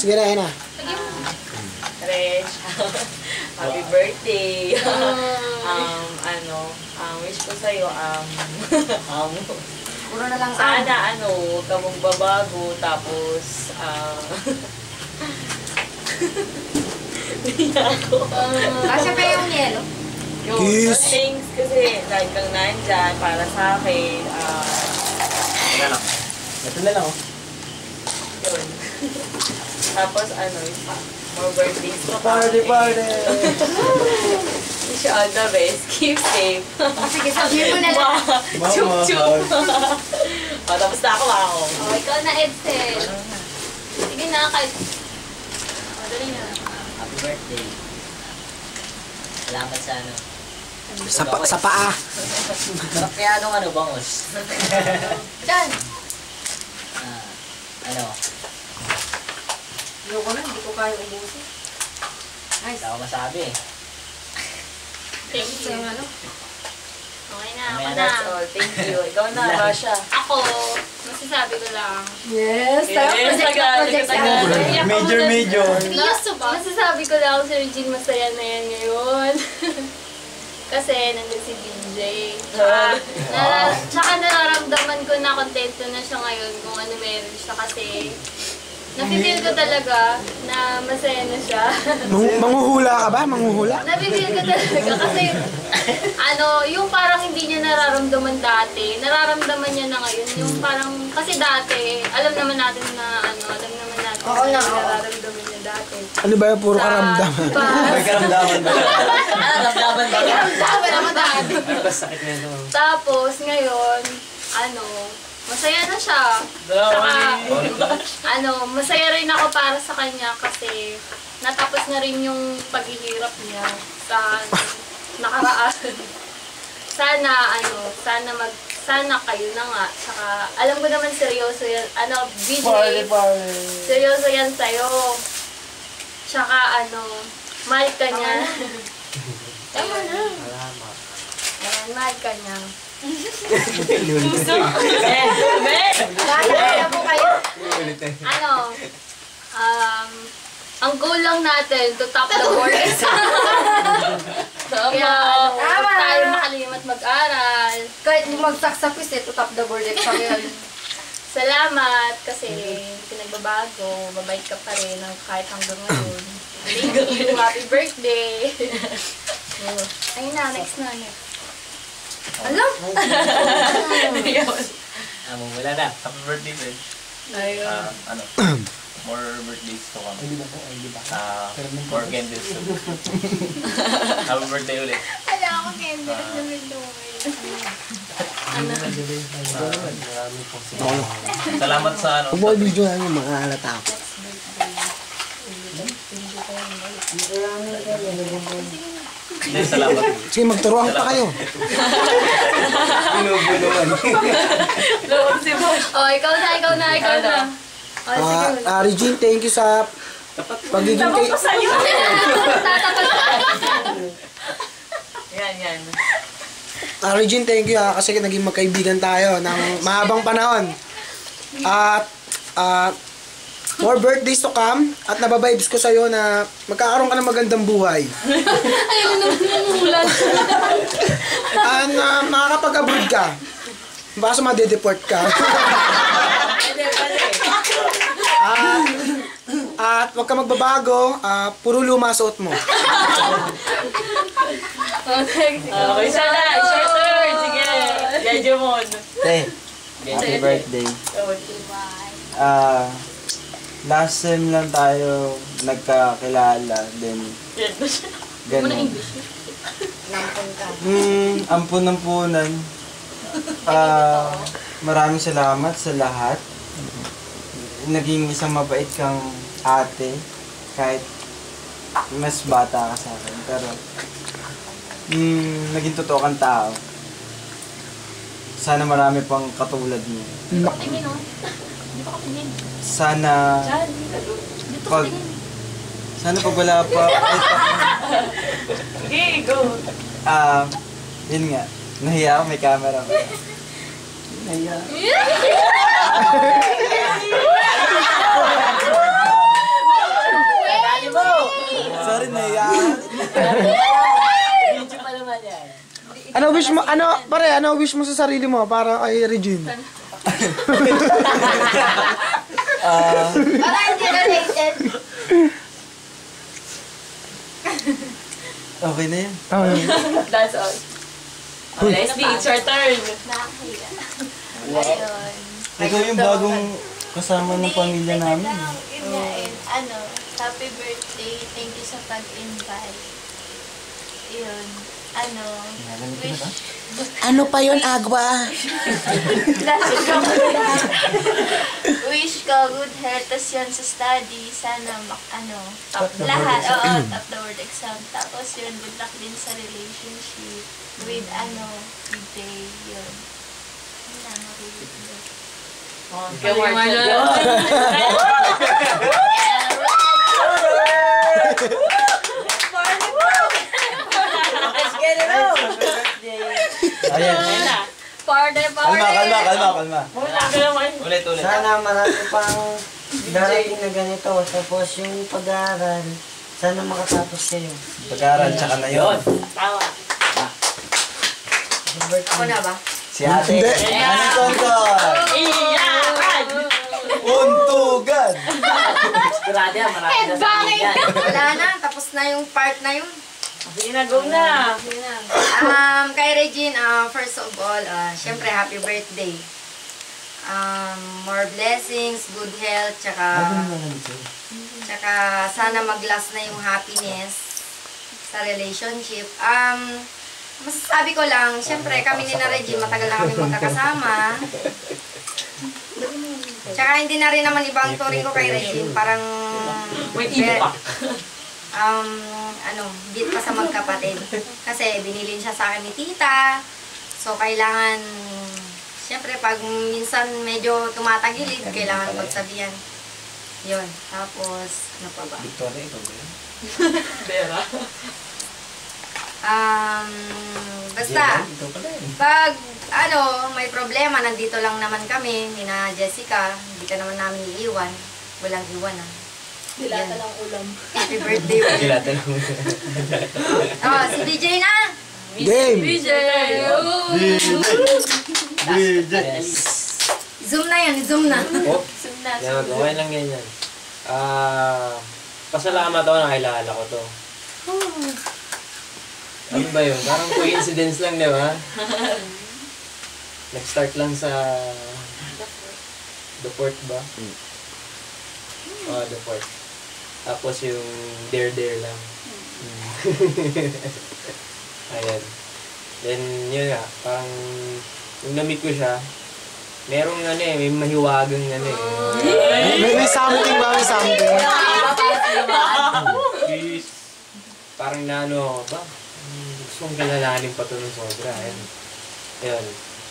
Sige na, yan na. Resh, happy birthday. Wish ko sa'yo, Puro na lang sana, huwag ka mong babago, tapos, hindi ako. Kasi pa yung yelo. Kiss. Thanks kasi dahil kang nandyan para sa akin. Ito lang. Ito na lang, oh. Yun. Tapos, more birthdays ko. Party! Wish you all the best. Keep safe. Sige, sabihin mo na lang. Chup-chup. Tapos na ako. Ikaw na, Edsel. Sige na, kahit... Dali na. Happy birthday. Salamat sa Sa paa. Sarap kaya nung bangos. Diyan. Ayoko na, hindi ko kaya ubusin. Nice. Hindi ako masabi. Thank you. Okay na, ako na. That's all. Thank you. Ikaw na, Basha. Ako, masasabi ko lang. Yes, Yes, agad. Major. Seryoso ba? Masasabi ko lang, Sir Jean, masaya na yan ngayon. Kasi nandun si DJ. Tsaka nararamdaman ko na kontento na siya ngayon kung ano meron siya kasi napipil ko talaga na masaya na siya. Manghuhula ka ba? Manghuhula? Napipil ko talaga kasi yung parang hindi niya nararamdaman dati, nararamdaman niya na ngayon. Yung parang, kasi dati, alam naman natin nararamdaman niya dati. Ano ba yung puro karamdaman? May karamdaman ba? Ramdaman ba? Karamdaman naman dati. Ano ba sakit na ito? Tapos, ngayon, masaya na siya. Saka, masaya rin ako para sa kanya kasi natapos na rin yung paghihirap niya sa nakaraan. Sana kayo na nga. Saka, alam ko naman seryoso yan. BJ, seryoso yan sa'yo. Tsaka, mahal ka niya. Tama na. Ayan, mahal ka niya. Puso. Kaya po kayo. Ang goal lang natin to top the board. Kaya huwag tayo makalimot mag-aral. Kahit magsaksakwis to top the board exam yun. Salamat kasi pinagbabago, mabait ka pa rin kahit hanggang ngayon. Thank you, happy birthday. Ayun na, next na. Alam? Wala na. Happy birthday, Ben. Ayun. More birthdays to come. More candles to Happy birthday ulit. Wala akong candles na window. Salamat sa Huwag mo video lang yung mga halata ako. Salamat. Sige, magturuan pa kayo. Binubulungan. Loob si Bosh. Ikaw na. Regine, thank you sa pagiging kay... Yan. Regine, thank you kasi naging magkaibigan tayo ng mahabang panahon. At more birthdays to come at nababibes ko sa'yo na magkakaroon ka ng magandang buhay. Ayun naman numulan. Makakapag-abroad ka. Baka sa madedeport ka. At huwag ka magbabago, puro luma suot mo. Okay, sana. Shelter. Sige. Yajamon. Happy birthday. Last time lang tayo nagkakilala, then ganun. Ampun-ampunan. Maraming salamat sa lahat. Naging isang mabait kang ate, kahit mas bata ka sa akin. Pero, naging totoo kang tao. Sana marami pang katulad mo. Tingin o. Dito ka tingin. Sana Dito ka tingin. Sana pag wala pa Okay, go. Yun nga. Nahiya ako, may camera. Nahiya. Ano wish mo, ano wish mo sa sarili mo para kay Regine? Para hindi related. Okay na yan. That's all. Okay, SD, it's your turn. Nakakahiya. Ayun. Ikaw yung bagong kasama ng pamilya namin. Yun nga, ano, happy birthday. Thank you sa pag-invite. Yun. Ano, wish... Ano pa yon Agwa? Wish ko good health, tas yun sa study, sana lahat, top the word exam. Tapos yun, good luck din sa relationship with DJ, yun. Yun na, marunong. Okay, Marjo. Ayan. Kalma. Ulit. Sana marami pang darating na ganito. Tapos yung pag-aaral, sana makatapos kayo. Pag-aaral, tsaka na yun. Tawa. Ako na ba? Si ate. Ano tonton? Iyakan! Untugan! Sigurado yan, marami na sa yan. Wala na, tapos na yung part na yun. Sige na, go na. Kay Regine, first of all, syempre happy birthday. More blessings, good health, tsaka sana mag-last na yung happiness sa relationship. Masasabi ko lang, syempre kami ni na Regine, matagal na kami magkakasama. Tsaka hindi na rin naman ibang turing ko kay Regine, parang higit pa sa magkapatid. Kasi binilin siya sa akin ni tita. So, kailangan, syempre, pag minsan medyo tumatagilid, kailangan magsabihan. Yun. Tapos, ano pa ba? Victoria, ikaw ba yun? Vera. Basta, pag, may problema, nandito lang naman kami, ni na Jessica, hindi ka naman namin iiwan. Walang iwan, Dilata ng ulam. Happy birthday. Si DJ na! Game! DJ! Zoom na yan, zoom na. Okay lang yan yan. Pasalamat ako, nakilala ko to. Ano ba yun? Parang coincidence lang, di ba? Nag-start lang sa The Port ba? The Port. Tapos yung Dare lang. Ayan. Then, yun nga, parang yung na-meet ko siya, merong may mahiwagang May something ba? May something? Parang ba? Gusto kong kalalanin pa ito ng sobra. Ayan. Ayun.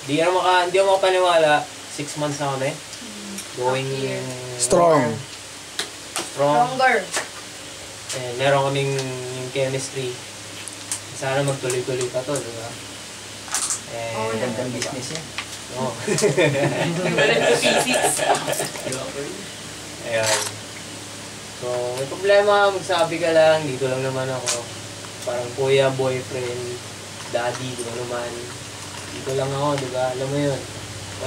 Hindi ako makapaniwala. 6 months na kami. Going Strong. Stronger. Meron kaming yung chemistry. Sana magtuloy-tuloy pa to, di ba? Gandang business yan. Oo. Ayan. So, may problema, magsabi ka lang, dito lang naman ako. Parang kuya, boyfriend, daddy, di ba naman. Dito lang ako, di ba? Alam mo yun.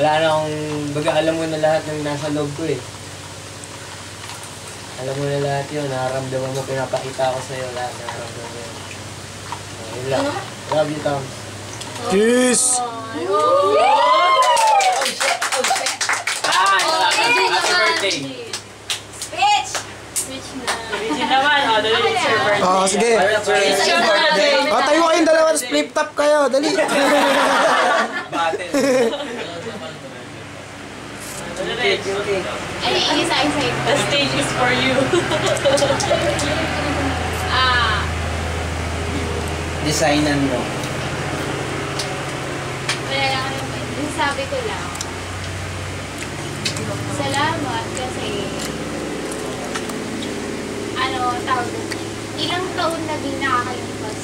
Wala na akong, alam mo na lahat ng nasa loob ko eh. Alam mo na lahat yun, nararamdaman mo, pinapakita ko sa'yo lahat, nararamdaman mo yun. Yun lang. Love you, Tom. Kiss! Happy birthday! Speech! Speech na. Regine naman, dali, it's your birthday. Sige. It's your birthday. Tayo kayong dalawa, flip top kayo. Dali. Battle. Isa. The stage is for you. Designan mo. Wala lang naman. Yung sabi ko lang, salamat kasi, tawag ko, ilang taon na din nakakalipas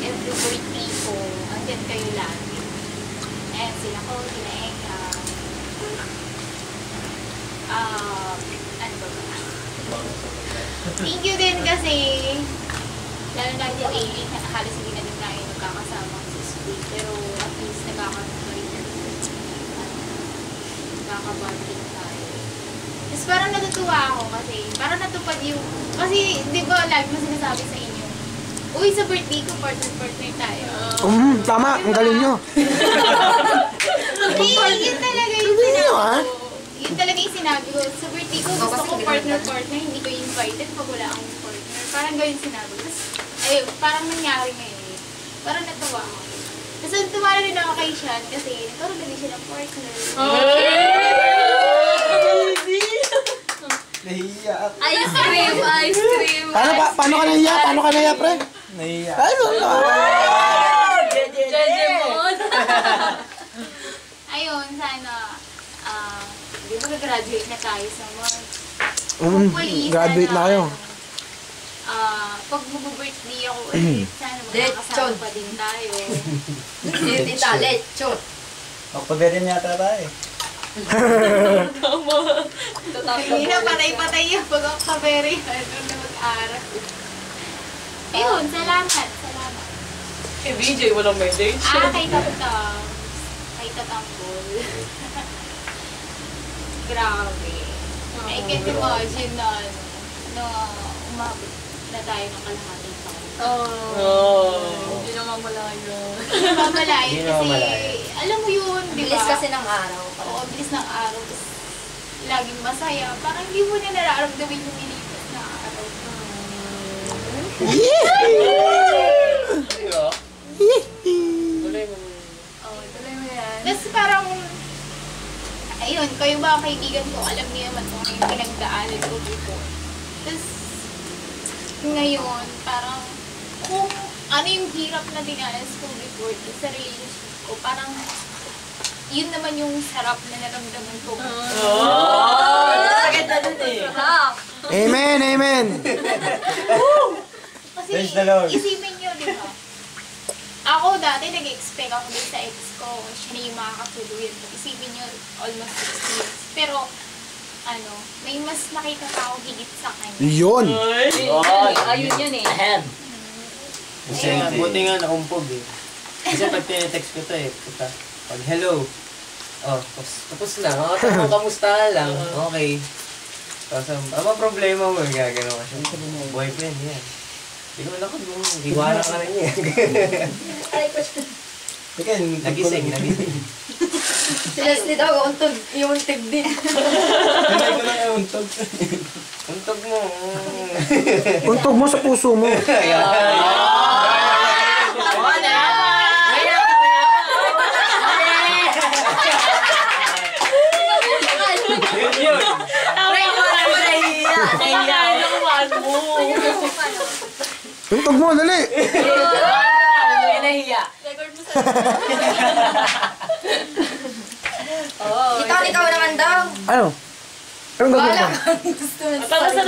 every birthday ko, andyan kayo lagi. Sila ko, sila Eka. Ano ba ba? Thank you din kasi, lalo na yung Aileen, halos hindi na din tayo nagkakasama. birthday. Pero at least nagkakaroon pa rin ng nagkakabanding tayo. Tapos parang natutuwa ako kasi parang natupad yung, kasi di ba lagi mo sinasabi sa inyo, uy, sa birthday ko, partner tayo. Tama, ang galing nyo. Hindi, yun talaga yung sinabi ko. Yun talaga yung sinabi ko. Sa birthday ko, gusto ko partner, hindi ko invited pag wala akong partner. Parang ganyan sinabi ko. Tapos, ay, parang nangyari ngayon eh. Parang natuwa ako. Tapos, tumala rin ako kay Sean kasi nagkaroon na rin siya ng partner. Nahiya. Ice cream. Paano ka nahiya? Paano ka nahiya, pre? Nahiya. Ay, wala. Ayun, sana, di ba graduate na tayo sa March? Hopefully, Graduate na kayo. Pag mag-birthday ako ulit, sana magkakasama pa din tayo. Tita, lechon. Magpaberin yata tayo. Hindi na patay-patay yung pag-kaberi. Ano na mag-aral. Ayun, salamat. Kay BJ, walang message. Kay Tatang. Kay Tatanggol. Grabe. I can't imagine na umabot na tayo ng kalahating taon. Hindi naman malayo. Hindi namamalayan Hindi kasi, namamalayan. alam mo yun, di ba? Bilis kasi ng araw. Oo, bilis ng araw. Tapos, laging masaya. Parang hindi mo na nararamdaman yung nilipas na araw. Tuloy mo. Oo, tuloy mo yan. Tapos parang, ayun, kayo mga kaibigan ko, alam niyo naman kung ano yung pinagdaanan ko before. Tapos, ngayon, parang, kung ano yung hirap na dinanas ko before sa relationship ko, parang, yun naman yung sarap na naramdaman ko. Sakit na dun eh. Amen, amen. Kasi, Praise the Lord. isipin nyo, di ba? Ako dati, nag-expect ako din sa ex ko. Siya na yung makakatuluyan ko. Isipin nyo, almost 6 years. Pero, may mas nakita pa ako higit sa kanya. Yun. Ayun yun eh. Ahem. Buti nga nakumpog eh. Kasi pag tinetext ko to eh, puta. Pag hello. Oh, tapos na. Mga kamusta lang. Okay. Tapos, ama problema mo, gagano ka siya. Boyfriend, yan. Hindi ko nakon mo. Iwanan ka na niya. Nagising. Si Leslie daw, untog yung untog din. Hindi ko lang untog. Untog mo. Untog mo sa puso mo. Yun. Untog mo, dali. Nahiya. Record mo sa Ikaw naman daw. Ano? Anong gagawin ko? Gusto mo Para sa